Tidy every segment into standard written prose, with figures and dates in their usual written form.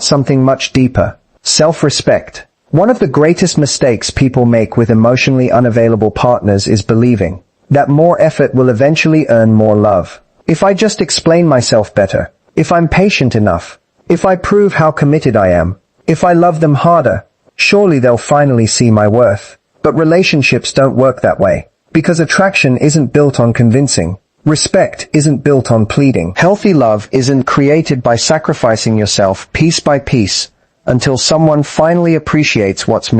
something much deeper. Self-respect. One of the greatest mistakes people make with emotionally unavailable partners is believing that more effort will eventually earn more love. If I just explain myself better, if I'm patient enough, if I prove how committed I am, if I love them harder, surely they'll finally see my worth. But relationships don't work that way. Because attraction isn't built on convincing. Respect isn't built on pleading. Healthy love isn't created by sacrificing yourself piece by piece until someone finally appreciates what's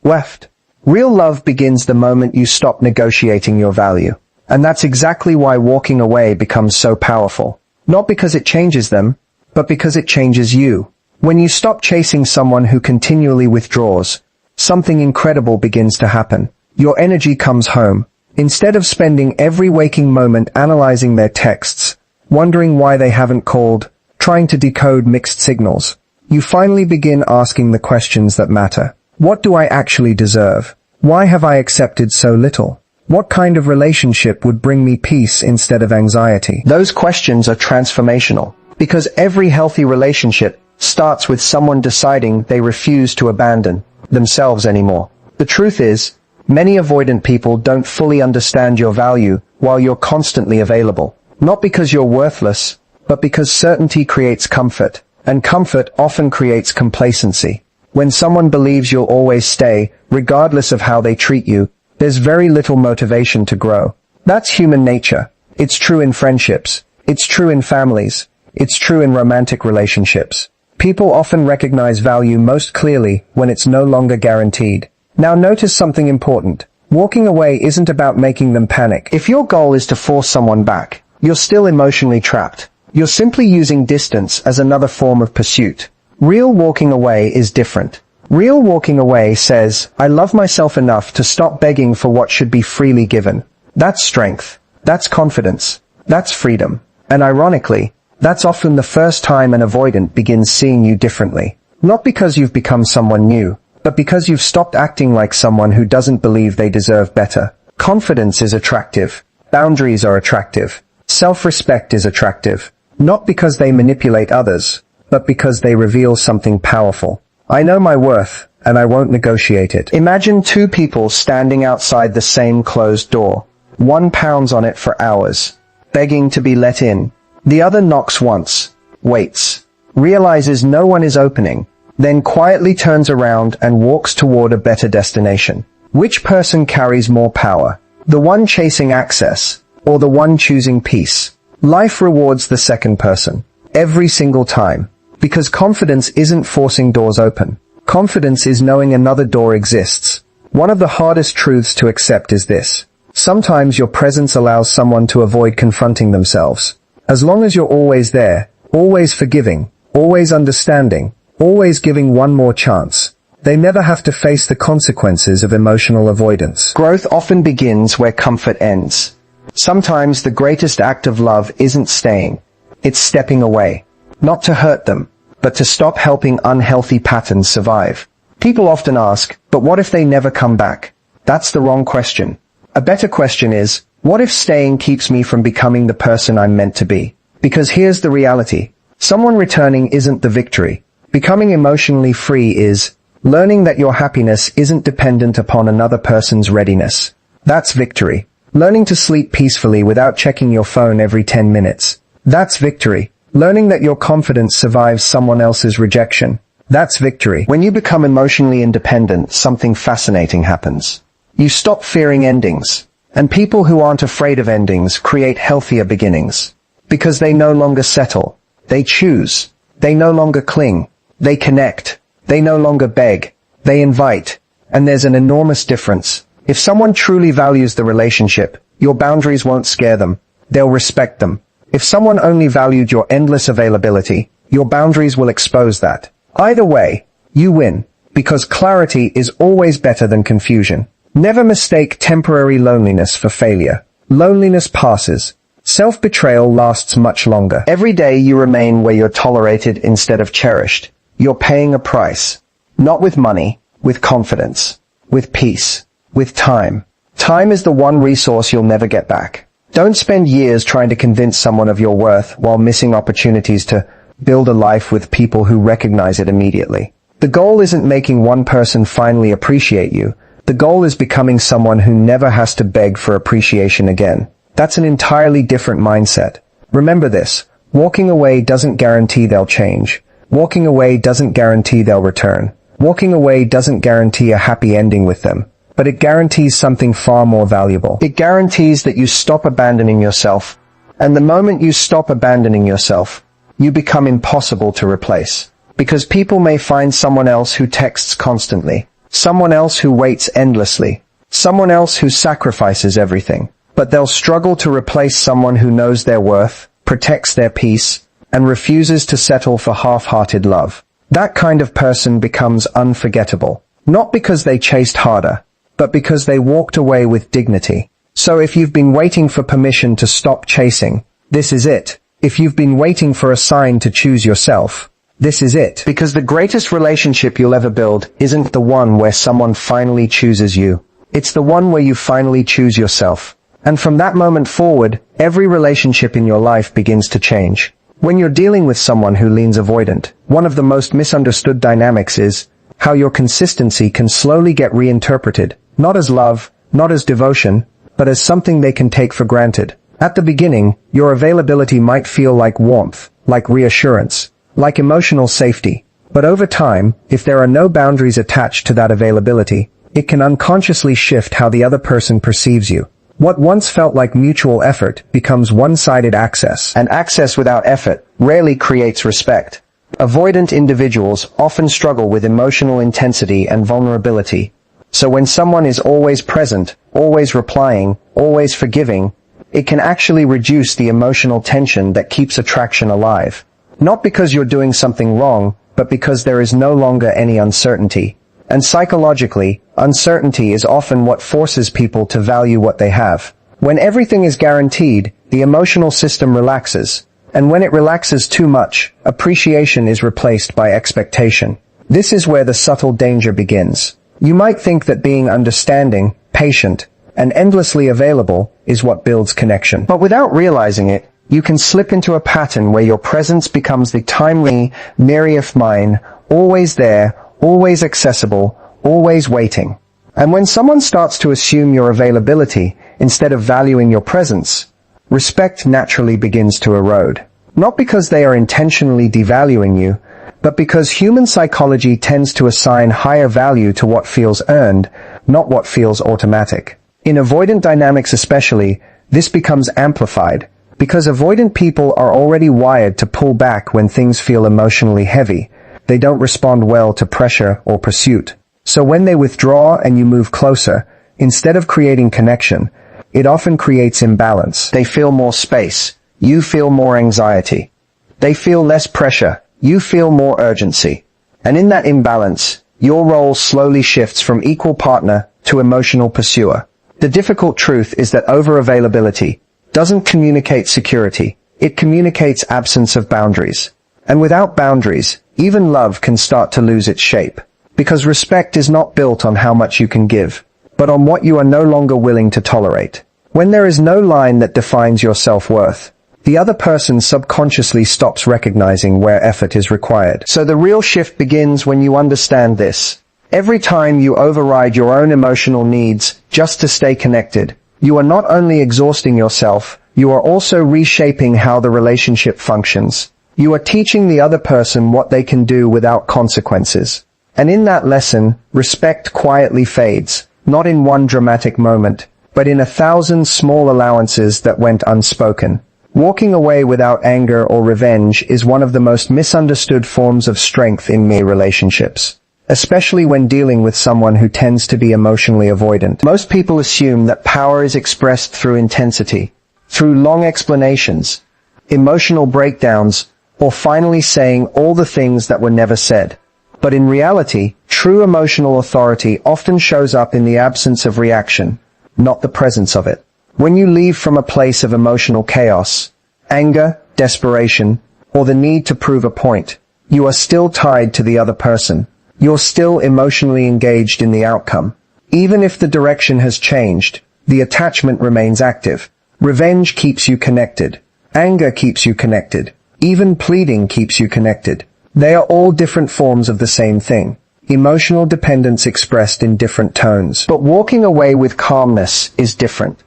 left. Real love begins the moment you stop negotiating your value. And that's exactly why walking away becomes so powerful. Not because it changes them, but because it changes you. When you stop chasing someone who continually withdraws, something incredible begins to happen. Your energy comes home. Instead of spending every waking moment analyzing their texts, wondering why they haven't called, trying to decode mixed signals, you finally begin asking the questions that matter. What do I actually deserve? Why have I accepted so little? What kind of relationship would bring me peace instead of anxiety? Those questions are transformational, because every healthy relationship starts with someone deciding they refuse to abandon themselves anymore. The truth is, many avoidant people don't fully understand your value while you're constantly available. Not because you're worthless, but because certainty creates comfort, and comfort often creates complacency. When someone believes you'll always stay, regardless of how they treat you, there's very little motivation to grow. That's human nature. It's true in friendships. It's true in families. It's true in romantic relationships. People often recognize value most clearly when it's no longer guaranteed. Now notice something important. Walking away isn't about making them panic. If your goal is to force someone back, you're still emotionally trapped. You're simply using distance as another form of pursuit. Real walking away is different. Real walking away says, I love myself enough to stop begging for what should be freely given. That's strength. That's confidence. That's freedom. And ironically, that's often the first time an avoidant begins seeing you differently. Not because you've become someone new, but because you've stopped acting like someone who doesn't believe they deserve better. Confidence is attractive. Boundaries are attractive. Self-respect is attractive. Not because they manipulate others, but because they reveal something powerful. I know my worth, and I won't negotiate it. Imagine two people standing outside the same closed door. One pounds on it for hours, begging to be let in. The other knocks once, waits, realizes no one is opening, then quietly turns around and walks toward a better destination. Which person carries more power? The one chasing access, or the one choosing peace? Life rewards the second person, every single time. Because confidence isn't forcing doors open. Confidence is knowing another door exists. One of the hardest truths to accept is this. Sometimes your presence allows someone to avoid confronting themselves. As long as you're always there, always forgiving, always understanding, always giving one more chance, they never have to face the consequences of emotional avoidance. Growth often begins where comfort ends. Sometimes the greatest act of love isn't staying. It's stepping away. Not to hurt them, but to stop helping unhealthy patterns survive. People often ask, but what if they never come back? That's the wrong question. A better question is, what if staying keeps me from becoming the person I'm meant to be? Because here's the reality. Someone returning isn't the victory. Becoming emotionally free is learning that your happiness isn't dependent upon another person's readiness. That's victory. Learning to sleep peacefully without checking your phone every 10 minutes. That's victory. Learning that your confidence survives someone else's rejection. That's victory. When you become emotionally independent, something fascinating happens. You stop fearing endings. And people who aren't afraid of endings create healthier beginnings. Because they no longer settle. They choose. They no longer cling. They connect. They no longer beg. They invite. And there's an enormous difference. If someone truly values the relationship, your boundaries won't scare them. They'll respect them. If someone only valued your endless availability, your boundaries will expose that. Either way, you win, because clarity is always better than confusion. Never mistake temporary loneliness for failure. Loneliness passes. Self-betrayal lasts much longer. Every day you remain where you're tolerated instead of cherished. You're paying a price. Not with money, with confidence, with peace, with time. Time is the one resource you'll never get back. Don't spend years trying to convince someone of your worth while missing opportunities to build a life with people who recognize it immediately. The goal isn't making one person finally appreciate you. The goal is becoming someone who never has to beg for appreciation again. That's an entirely different mindset. Remember this, walking away doesn't guarantee they'll change. Walking away doesn't guarantee they'll return. Walking away doesn't guarantee a happy ending with them. But it guarantees something far more valuable. It guarantees that you stop abandoning yourself. And the moment you stop abandoning yourself, you become impossible to replace. Because people may find someone else who texts constantly. Someone else who waits endlessly. Someone else who sacrifices everything. But they'll struggle to replace someone who knows their worth, protects their peace, and refuses to settle for half-hearted love. That kind of person becomes unforgettable. Not because they chased harder, but because they walked away with dignity. So if you've been waiting for permission to stop chasing, this is it. If you've been waiting for a sign to choose yourself, this is it. Because the greatest relationship you'll ever build isn't the one where someone finally chooses you. It's the one where you finally choose yourself. And from that moment forward, every relationship in your life begins to change. When you're dealing with someone who leans avoidant, one of the most misunderstood dynamics is how your consistency can slowly get reinterpreted, not as love, not as devotion, but as something they can take for granted. At the beginning, your availability might feel like warmth, like reassurance, like emotional safety. But over time, if there are no boundaries attached to that availability, it can unconsciously shift how the other person perceives you. What once felt like mutual effort becomes one-sided access, and access without effort rarely creates respect. Avoidant individuals often struggle with emotional intensity and vulnerability. So when someone is always present, always replying, always forgiving, it can actually reduce the emotional tension that keeps attraction alive. Not because you're doing something wrong, but because there is no longer any uncertainty. And psychologically, uncertainty is often what forces people to value what they have. When everything is guaranteed, the emotional system relaxes. And when it relaxes too much, appreciation is replaced by expectation. This is where the subtle danger begins. You might think that being understanding, patient, and endlessly available is what builds connection. But without realizing it, you can slip into a pattern where your presence becomes the timely, myriad mine, always there, always accessible, always waiting. And when someone starts to assume your availability instead of valuing your presence, respect naturally begins to erode. Not because they are intentionally devaluing you, but because human psychology tends to assign higher value to what feels earned, not what feels automatic. In avoidant dynamics especially, this becomes amplified, because avoidant people are already wired to pull back when things feel emotionally heavy. They don't respond well to pressure or pursuit. So when they withdraw and you move closer, instead of creating connection, it often creates imbalance. They feel more space. You feel more anxiety. They feel less pressure. You feel more urgency. And in that imbalance, your role slowly shifts from equal partner to emotional pursuer. The difficult truth is that over-availability doesn't communicate security. It communicates absence of boundaries. And without boundaries, even love can start to lose its shape. Because respect is not built on how much you can give, but on what you are no longer willing to tolerate. When there is no line that defines your self-worth, the other person subconsciously stops recognizing where effort is required. So the real shift begins when you understand this. Every time you override your own emotional needs just to stay connected, you are not only exhausting yourself, you are also reshaping how the relationship functions. You are teaching the other person what they can do without consequences. And in that lesson, respect quietly fades, not in one dramatic moment, but in 1,000 small allowances that went unspoken. Walking away without anger or revenge is one of the most misunderstood forms of strength in many relationships, especially when dealing with someone who tends to be emotionally avoidant. Most people assume that power is expressed through intensity, through long explanations, emotional breakdowns, or finally saying all the things that were never said. But in reality, true emotional authority often shows up in the absence of reaction, not the presence of it. When you leave from a place of emotional chaos, anger, desperation, or the need to prove a point, you are still tied to the other person. You're still emotionally engaged in the outcome. Even if the direction has changed, the attachment remains active. Revenge keeps you connected. Anger keeps you connected. Even pleading keeps you connected. They are all different forms of the same thing. Emotional dependence expressed in different tones. But walking away with calmness is different.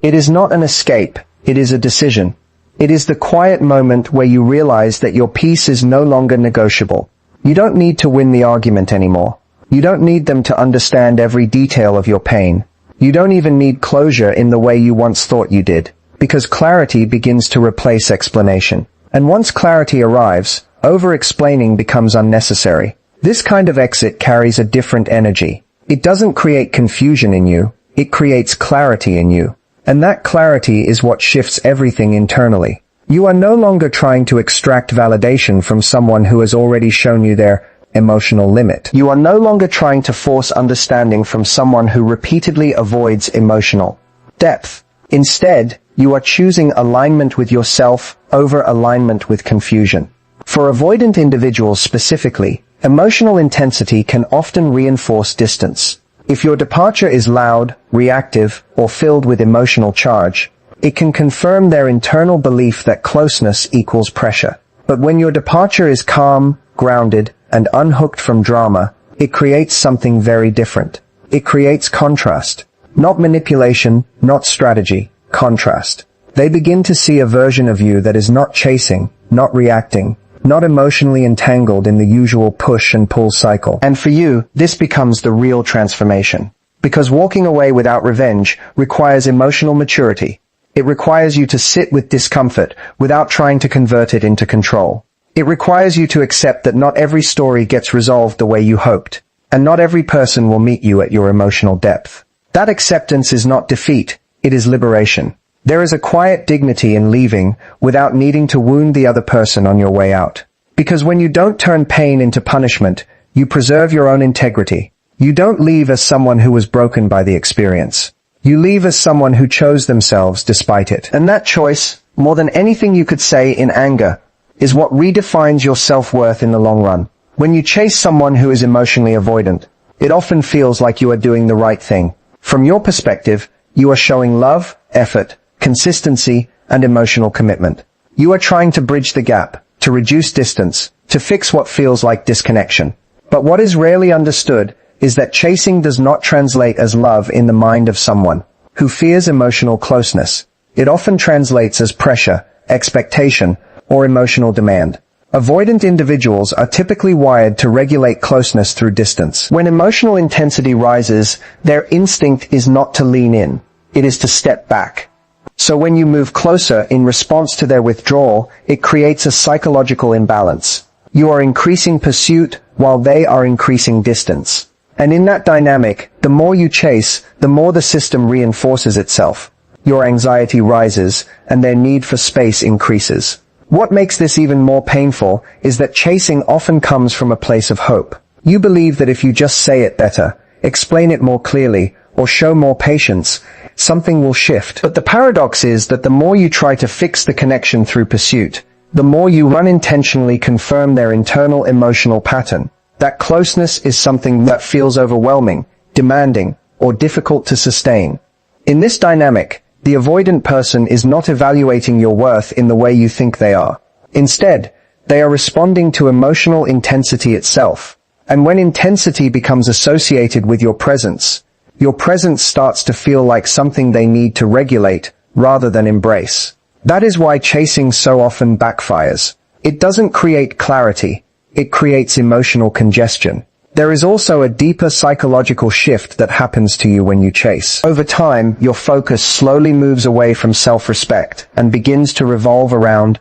It is not an escape, it is a decision. It is the quiet moment where you realize that your peace is no longer negotiable. You don't need to win the argument anymore. You don't need them to understand every detail of your pain. You don't even need closure in the way you once thought you did, because clarity begins to replace explanation. And once clarity arrives, over-explaining becomes unnecessary. This kind of exit carries a different energy. It doesn't create confusion in you, it creates clarity in you. And that clarity is what shifts everything internally. You are no longer trying to extract validation from someone who has already shown you their emotional limit. You are no longer trying to force understanding from someone who repeatedly avoids emotional depth. Instead, you are choosing alignment with yourself over alignment with confusion. For avoidant individuals specifically, emotional intensity can often reinforce distance. If your departure is loud, reactive, or filled with emotional charge, it can confirm their internal belief that closeness equals pressure. But when your departure is calm, grounded, and unhooked from drama, it creates something very different. It creates contrast. Not manipulation, not strategy, contrast. They begin to see a version of you that is not chasing, not reacting, not emotionally entangled in the usual push and pull cycle. And for you, this becomes the real transformation. Because walking away without revenge requires emotional maturity. It requires you to sit with discomfort without trying to convert it into control. It requires you to accept that not every story gets resolved the way you hoped, and not every person will meet you at your emotional depth. That acceptance is not defeat, it is liberation. There is a quiet dignity in leaving without needing to wound the other person on your way out. Because when you don't turn pain into punishment, you preserve your own integrity. You don't leave as someone who was broken by the experience. You leave as someone who chose themselves despite it. And that choice, more than anything you could say in anger, is what redefines your self-worth in the long run. When you chase someone who is emotionally avoidant, it often feels like you are doing the right thing. From your perspective, you are showing love, effort, consistency, and emotional commitment. You are trying to bridge the gap, to reduce distance, to fix what feels like disconnection. But what is rarely understood is that chasing does not translate as love in the mind of someone who fears emotional closeness. It often translates as pressure, expectation, or emotional demand. Avoidant individuals are typically wired to regulate closeness through distance. When emotional intensity rises, their instinct is not to lean in, it is to step back. So when you move closer in response to their withdrawal, it creates a psychological imbalance. You are increasing pursuit while they are increasing distance. And in that dynamic, the more you chase, the more the system reinforces itself. Your anxiety rises, and their need for space increases. What makes this even more painful is that chasing often comes from a place of hope. You believe that if you just say it better, explain it more clearly, or show more patience, something will shift. But the paradox is that the more you try to fix the connection through pursuit, the more you unintentionally confirm their internal emotional pattern. That closeness is something that feels overwhelming, demanding, or difficult to sustain. In this dynamic, the avoidant person is not evaluating your worth in the way you think they are. Instead, they are responding to emotional intensity itself. And when intensity becomes associated with your presence starts to feel like something they need to regulate rather than embrace. That is why chasing so often backfires. It doesn't create clarity, it creates emotional congestion. There is also a deeper psychological shift that happens to you when you chase. Over time, your focus slowly moves away from self-respect and begins to revolve around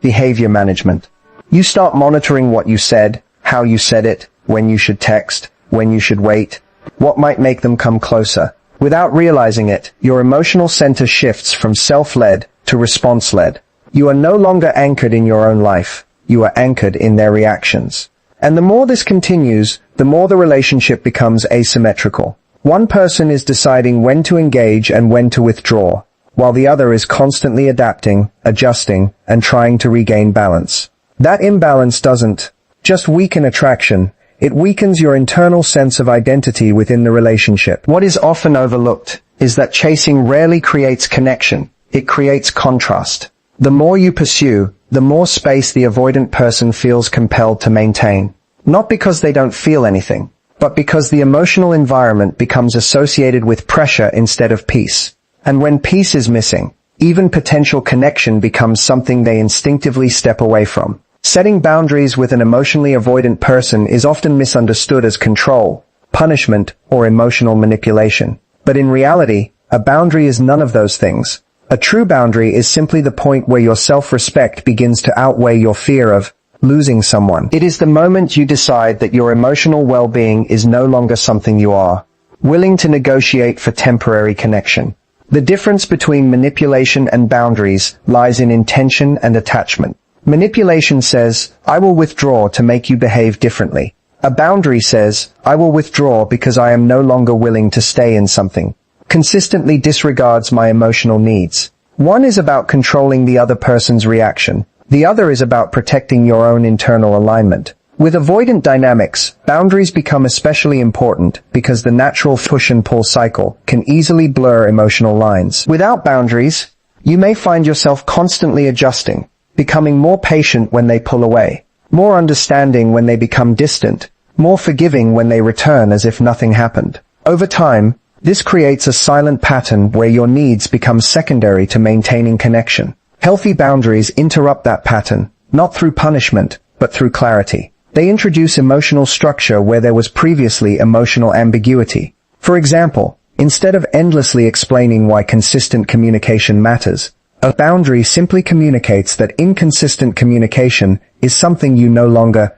behavior management. You start monitoring what you said, how you said it, when you should text, when you should wait, what might make them come closer. Without realizing it, your emotional center shifts from self-led to response-led. You are no longer anchored in your own life, you are anchored in their reactions. And the more this continues, the more the relationship becomes asymmetrical. One person is deciding when to engage and when to withdraw, while the other is constantly adapting, adjusting, and trying to regain balance. That imbalance doesn't just weaken attraction, it weakens your internal sense of identity within the relationship. What is often overlooked is that chasing rarely creates connection, it creates contrast. The more you pursue, the more space the avoidant person feels compelled to maintain. Not because they don't feel anything, but because the emotional environment becomes associated with pressure instead of peace. And when peace is missing, even potential connection becomes something they instinctively step away from. Setting boundaries with an emotionally avoidant person is often misunderstood as control, punishment, or emotional manipulation. But in reality, a boundary is none of those things. A true boundary is simply the point where your self-respect begins to outweigh your fear of losing someone. It is the moment you decide that your emotional well-being is no longer something you are willing to negotiate for temporary connection. The difference between manipulation and boundaries lies in intention and attachment. Manipulation says, I will withdraw to make you behave differently. A boundary says, I will withdraw because I am no longer willing to stay in something. Consistently disregards my emotional needs. One is about controlling the other person's reaction. The other is about protecting your own internal alignment. With avoidant dynamics, boundaries become especially important because the natural push and pull cycle can easily blur emotional lines. Without boundaries, you may find yourself constantly adjusting, becoming more patient when they pull away, more understanding when they become distant, more forgiving when they return as if nothing happened. Over time, this creates a silent pattern where your needs become secondary to maintaining connection. Healthy boundaries interrupt that pattern, not through punishment, but through clarity. They introduce emotional structure where there was previously emotional ambiguity. For example, instead of endlessly explaining why consistent communication matters, a boundary simply communicates that inconsistent communication is something you no longer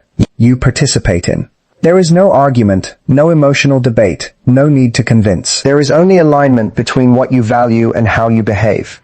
participate in. There is no argument, no emotional debate, no need to convince. There is only alignment between what you value and how you behave.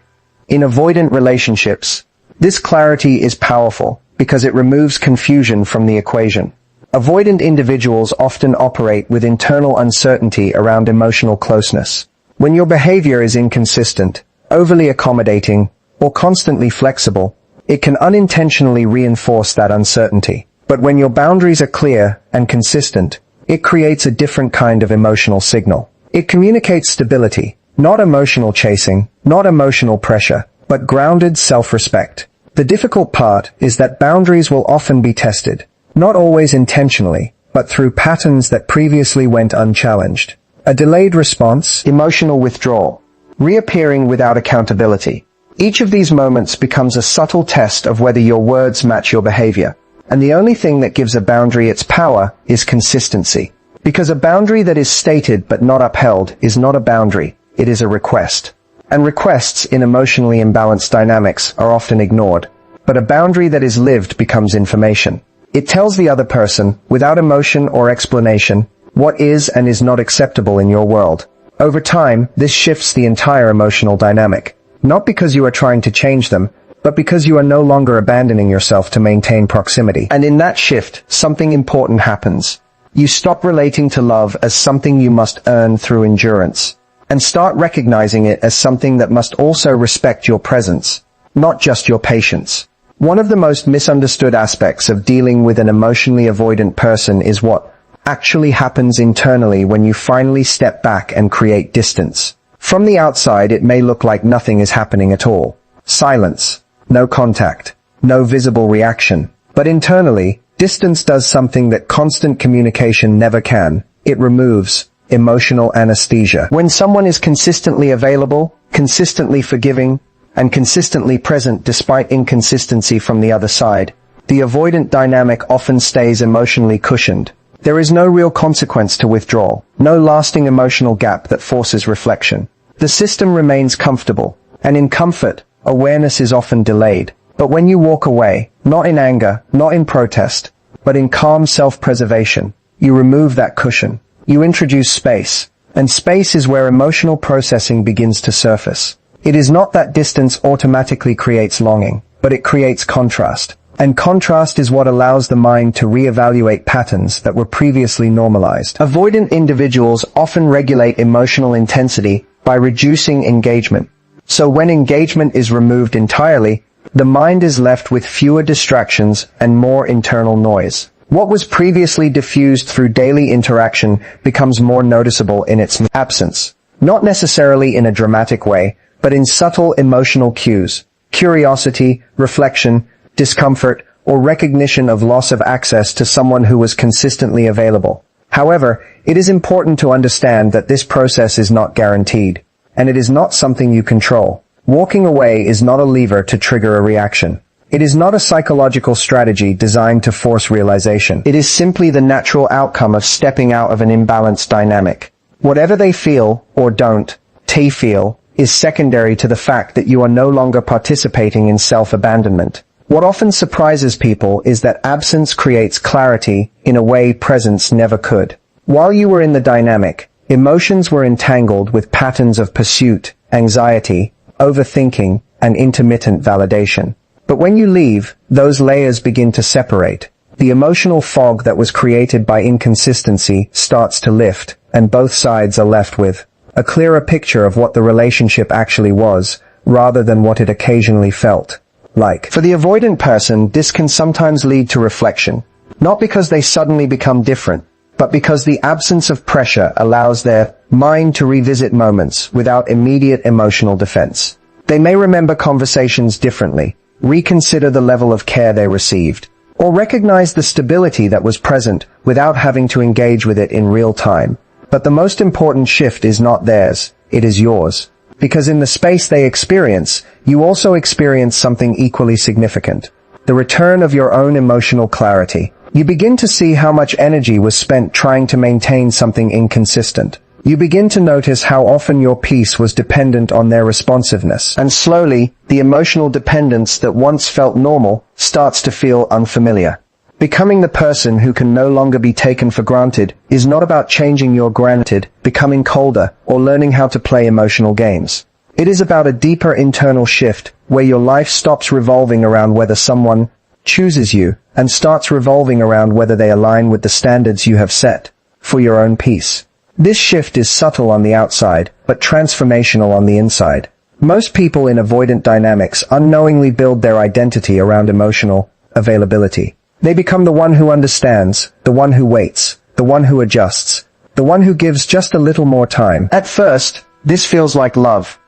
In avoidant relationships, this clarity is powerful because it removes confusion from the equation. Avoidant individuals often operate with internal uncertainty around emotional closeness. When your behavior is inconsistent, overly accommodating, or constantly flexible, it can unintentionally reinforce that uncertainty. But when your boundaries are clear and consistent, it creates a different kind of emotional signal. It communicates stability, not emotional chasing, not emotional pressure, but grounded self-respect. The difficult part is that boundaries will often be tested, not always intentionally, but through patterns that previously went unchallenged. A delayed response, emotional withdrawal, reappearing without accountability. Each of these moments becomes a subtle test of whether your words match your behavior. And the only thing that gives a boundary its power is consistency. Because a boundary that is stated but not upheld is not a boundary, it is a request. And requests in emotionally imbalanced dynamics are often ignored. But a boundary that is lived becomes information. It tells the other person, without emotion or explanation, what is and is not acceptable in your world. Over time, this shifts the entire emotional dynamic. Not because you are trying to change them, but because you are no longer abandoning yourself to maintain proximity. And in that shift, something important happens. You stop relating to love as something you must earn through endurance, and start recognizing it as something that must also respect your presence, not just your patience. One of the most misunderstood aspects of dealing with an emotionally avoidant person is what actually happens internally when you finally step back and create distance. From the outside, it may look like nothing is happening at all. Silence, no contact, no visible reaction. But internally, distance does something that constant communication never can. It removes emotional anesthesia. When someone is consistently available, consistently forgiving, and consistently present despite inconsistency from the other side, the avoidant dynamic often stays emotionally cushioned. There is no real consequence to withdrawal, no lasting emotional gap that forces reflection. The system remains comfortable, and in comfort, awareness is often delayed. But when you walk away, not in anger, not in protest, but in calm self-preservation, you remove that cushion. You introduce space, and space is where emotional processing begins to surface. It is not that distance automatically creates longing, but it creates contrast. And contrast is what allows the mind to reevaluate patterns that were previously normalized. Avoidant individuals often regulate emotional intensity by reducing engagement. So when engagement is removed entirely, the mind is left with fewer distractions and more internal noise. What was previously diffused through daily interaction becomes more noticeable in its absence. Not necessarily in a dramatic way, but in subtle emotional cues. Curiosity, reflection, discomfort, or recognition of loss of access to someone who was consistently available. However, it is important to understand that this process is not guaranteed, and it is not something you control. Walking away is not a lever to trigger a reaction. It is not a psychological strategy designed to force realization. It is simply the natural outcome of stepping out of an imbalanced dynamic. Whatever they feel, or don't, feel, is secondary to the fact that you are no longer participating in self-abandonment. What often surprises people is that absence creates clarity in a way presence never could. While you were in the dynamic, emotions were entangled with patterns of pursuit, anxiety, overthinking, and intermittent validation. But when you leave, those layers begin to separate. The emotional fog that was created by inconsistency starts to lift, and both sides are left with a clearer picture of what the relationship actually was, rather than what it occasionally felt like. For the avoidant person, this can sometimes lead to reflection, not because they suddenly become different, but because the absence of pressure allows their mind to revisit moments without immediate emotional defense. They may remember conversations differently, reconsider the level of care they received, or recognize the stability that was present without having to engage with it in real time. But the most important shift is not theirs, it is yours. Because in the space they experience, you also experience something equally significant: the return of your own emotional clarity. You begin to see how much energy was spent trying to maintain something inconsistent. You begin to notice how often your peace was dependent on their responsiveness. And slowly, the emotional dependence that once felt normal starts to feel unfamiliar. Becoming the person who can no longer be taken for granted is not about changing your granted, becoming colder, or learning how to play emotional games. It is about a deeper internal shift where your life stops revolving around whether someone chooses you and starts revolving around whether they align with the standards you have set for your own peace. This shift is subtle on the outside, but transformational on the inside. Most people in avoidant dynamics unknowingly build their identity around emotional availability. They become the one who understands, the one who waits, the one who adjusts, the one who gives just a little more time. At first, this feels like love.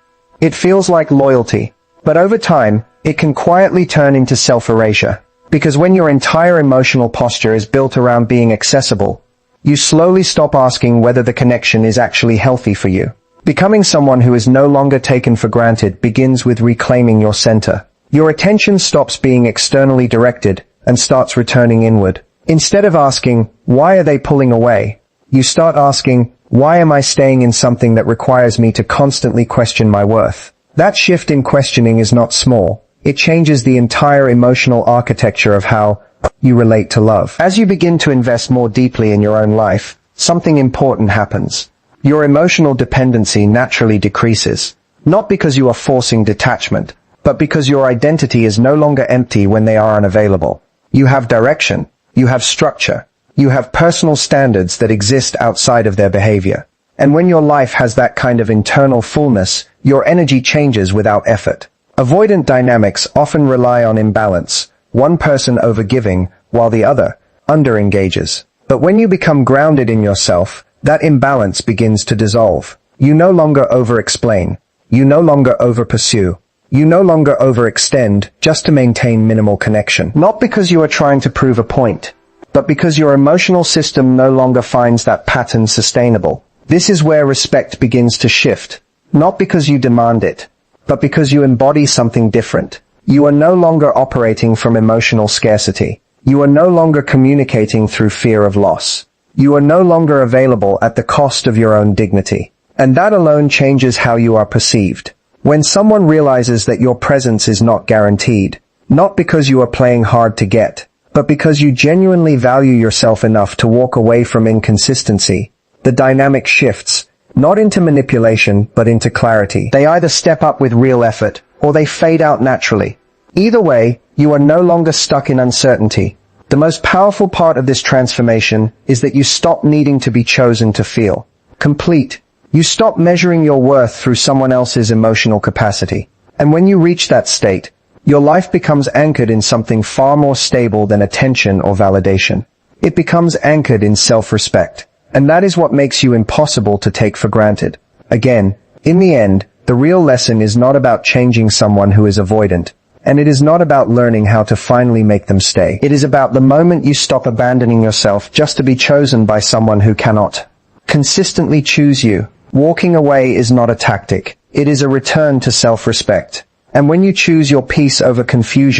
It feels like loyalty. But over time, it can quietly turn into self-erasure. Because when your entire emotional posture is built around being accessible, you slowly stop asking whether the connection is actually healthy for you. Becoming someone who is no longer taken for granted begins with reclaiming your center. Your attention stops being externally directed and starts returning inward. Instead of asking, why are they pulling away? You start asking, why am I staying in something that requires me to constantly question my worth? That shift in questioning is not small. It changes the entire emotional architecture of how you relate to love. As you begin to invest more deeply in your own life, something important happens. Your emotional dependency naturally decreases. Not because you are forcing detachment, but because your identity is no longer empty when they are unavailable. You have direction, you have structure, you have personal standards that exist outside of their behavior. And when your life has that kind of internal fullness, your energy changes without effort. Avoidant dynamics often rely on imbalance, one person overgiving while the other underengages. But when you become grounded in yourself, that imbalance begins to dissolve. You no longer over-explain. You no longer over-pursue. You no longer overextend just to maintain minimal connection. Not because you are trying to prove a point, but because your emotional system no longer finds that pattern sustainable. This is where respect begins to shift. Not because you demand it, but because you embody something different. You are no longer operating from emotional scarcity. You are no longer communicating through fear of loss. You are no longer available at the cost of your own dignity. And that alone changes how you are perceived. When someone realizes that your presence is not guaranteed, not because you are playing hard to get, but because you genuinely value yourself enough to walk away from inconsistency, the dynamic shifts, not into manipulation, but into clarity. They either step up with real effort, or they fade out naturally. Either way, you are no longer stuck in uncertainty. The most powerful part of this transformation is that you stop needing to be chosen to feel complete. You stop measuring your worth through someone else's emotional capacity. And when you reach that state, your life becomes anchored in something far more stable than attention or validation. It becomes anchored in self-respect. And that is what makes you impossible to take for granted. Again, in the end, the real lesson is not about changing someone who is avoidant, And it is not about learning how to finally make them stay. It is about the moment you stop abandoning yourself just to be chosen by someone who cannot consistently choose you. Walking away is not a tactic. It is a return to self-respect. And when you choose your peace over confusion,